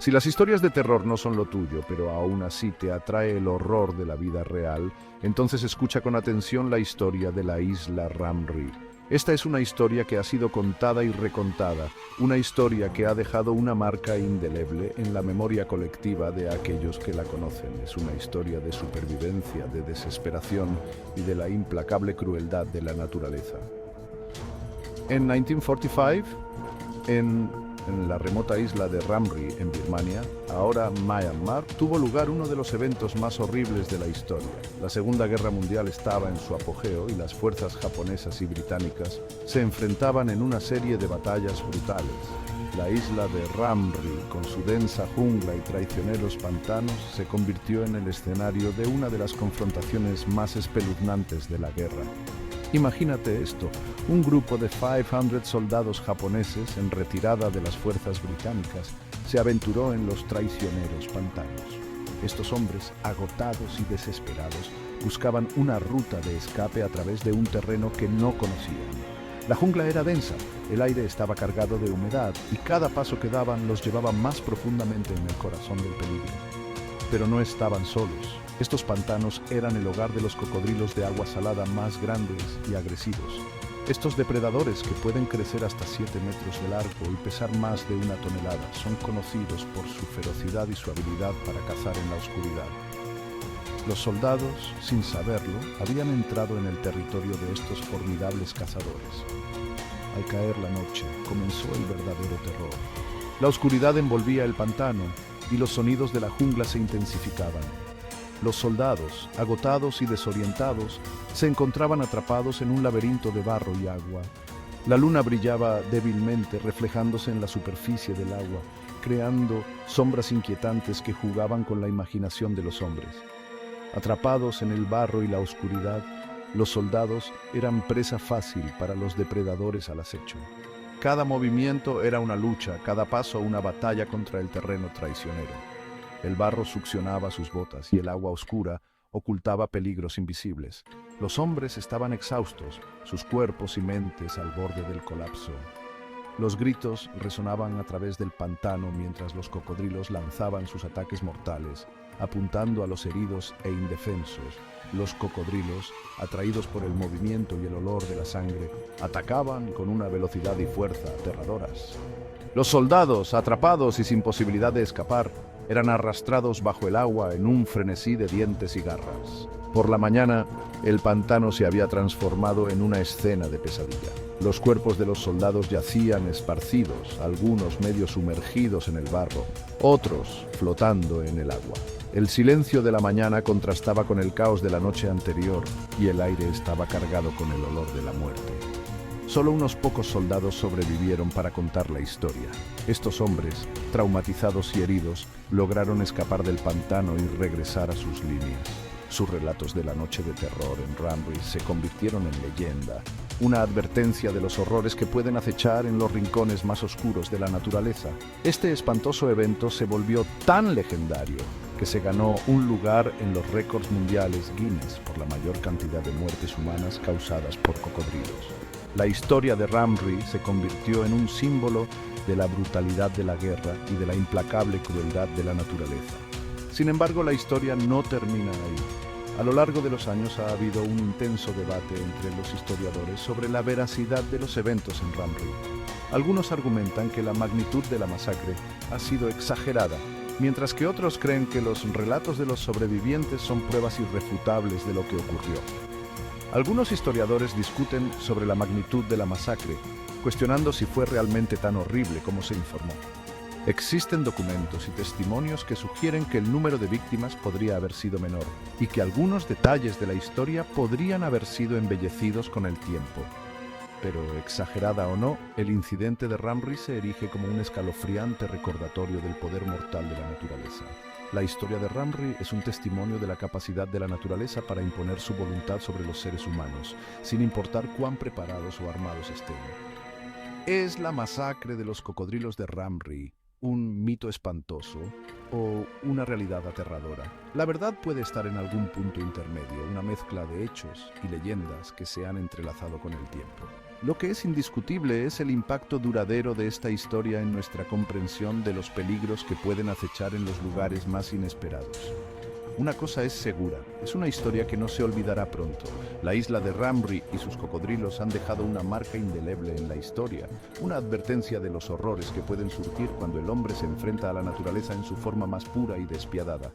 Si las historias de terror no son lo tuyo, pero aún así te atrae el horror de la vida real, entonces escucha con atención la historia de la isla Ram Ri. Esta es una historia que ha sido contada y recontada, una historia que ha dejado una marca indeleble en la memoria colectiva de aquellos que la conocen. Es una historia de supervivencia, de desesperación y de la implacable crueldad de la naturaleza. En 1945, en la remota isla de Ram Ri, en Birmania, ahora Myanmar, tuvo lugar uno de los eventos más horribles de la historia. La Segunda Guerra Mundial estaba en su apogeo y las fuerzas japonesas y británicas se enfrentaban en una serie de batallas brutales. La isla de Ram Ri, con su densa jungla y traicioneros pantanos, se convirtió en el escenario de una de las confrontaciones más espeluznantes de la guerra. Imagínate esto, un grupo de 500 soldados japoneses en retirada de las fuerzas británicas se aventuró en los traicioneros pantanos. Estos hombres, agotados y desesperados, buscaban una ruta de escape a través de un terreno que no conocían. La jungla era densa, el aire estaba cargado de humedad y cada paso que daban los llevaba más profundamente en el corazón del peligro. Pero no estaban solos. Estos pantanos eran el hogar de los cocodrilos de agua salada más grandes y agresivos. Estos depredadores, que pueden crecer hasta 7 metros de largo y pesar más de 1 tonelada, son conocidos por su ferocidad y su habilidad para cazar en la oscuridad. Los soldados, sin saberlo, habían entrado en el territorio de estos formidables cazadores. Al caer la noche, comenzó el verdadero terror. La oscuridad envolvía el pantano y los sonidos de la jungla se intensificaban. Los soldados, agotados y desorientados, se encontraban atrapados en un laberinto de barro y agua. La luna brillaba débilmente, reflejándose en la superficie del agua, creando sombras inquietantes que jugaban con la imaginación de los hombres. Atrapados en el barro y la oscuridad, los soldados eran presa fácil para los depredadores al acecho. Cada movimiento era una lucha, cada paso una batalla contra el terreno traicionero. El barro succionaba sus botas y el agua oscura ocultaba peligros invisibles. Los hombres estaban exhaustos, sus cuerpos y mentes al borde del colapso. Los gritos resonaban a través del pantano mientras los cocodrilos lanzaban sus ataques mortales, apuntando a los heridos e indefensos. Los cocodrilos, atraídos por el movimiento y el olor de la sangre, atacaban con una velocidad y fuerza aterradoras. Los soldados, atrapados y sin posibilidad de escapar, eran arrastrados bajo el agua en un frenesí de dientes y garras. Por la mañana, el pantano se había transformado en una escena de pesadilla. Los cuerpos de los soldados yacían esparcidos, algunos medio sumergidos en el barro, otros flotando en el agua. El silencio de la mañana contrastaba con el caos de la noche anterior y el aire estaba cargado con el olor de la muerte. Solo unos pocos soldados sobrevivieron para contar la historia. Estos hombres, traumatizados y heridos, lograron escapar del pantano y regresar a sus líneas. Sus relatos de la noche de terror en Ram Ri se convirtieron en leyenda, una advertencia de los horrores que pueden acechar en los rincones más oscuros de la naturaleza. Este espantoso evento se volvió tan legendario que se ganó un lugar en los récords mundiales Guinness por la mayor cantidad de muertes humanas causadas por cocodrilos. La historia de Ram Ri se convirtió en un símbolo de la brutalidad de la guerra y de la implacable crueldad de la naturaleza. Sin embargo, la historia no termina ahí. A lo largo de los años ha habido un intenso debate entre los historiadores sobre la veracidad de los eventos en Ram Ri. Algunos argumentan que la magnitud de la masacre ha sido exagerada, mientras que otros creen que los relatos de los sobrevivientes son pruebas irrefutables de lo que ocurrió. Algunos historiadores discuten sobre la magnitud de la masacre, cuestionando si fue realmente tan horrible como se informó. Existen documentos y testimonios que sugieren que el número de víctimas podría haber sido menor y que algunos detalles de la historia podrían haber sido embellecidos con el tiempo. Pero, exagerada o no, el incidente de Ram Ri se erige como un escalofriante recordatorio del poder mortal de la naturaleza. La historia de Ram Ri es un testimonio de la capacidad de la naturaleza para imponer su voluntad sobre los seres humanos, sin importar cuán preparados o armados estén. ¿Es la masacre de los cocodrilos de Ram Ri un mito espantoso o una realidad aterradora? La verdad puede estar en algún punto intermedio, una mezcla de hechos y leyendas que se han entrelazado con el tiempo. Lo que es indiscutible es el impacto duradero de esta historia en nuestra comprensión de los peligros que pueden acechar en los lugares más inesperados. Una cosa es segura, es una historia que no se olvidará pronto. La isla de Ramree y sus cocodrilos han dejado una marca indeleble en la historia, una advertencia de los horrores que pueden surgir cuando el hombre se enfrenta a la naturaleza en su forma más pura y despiadada.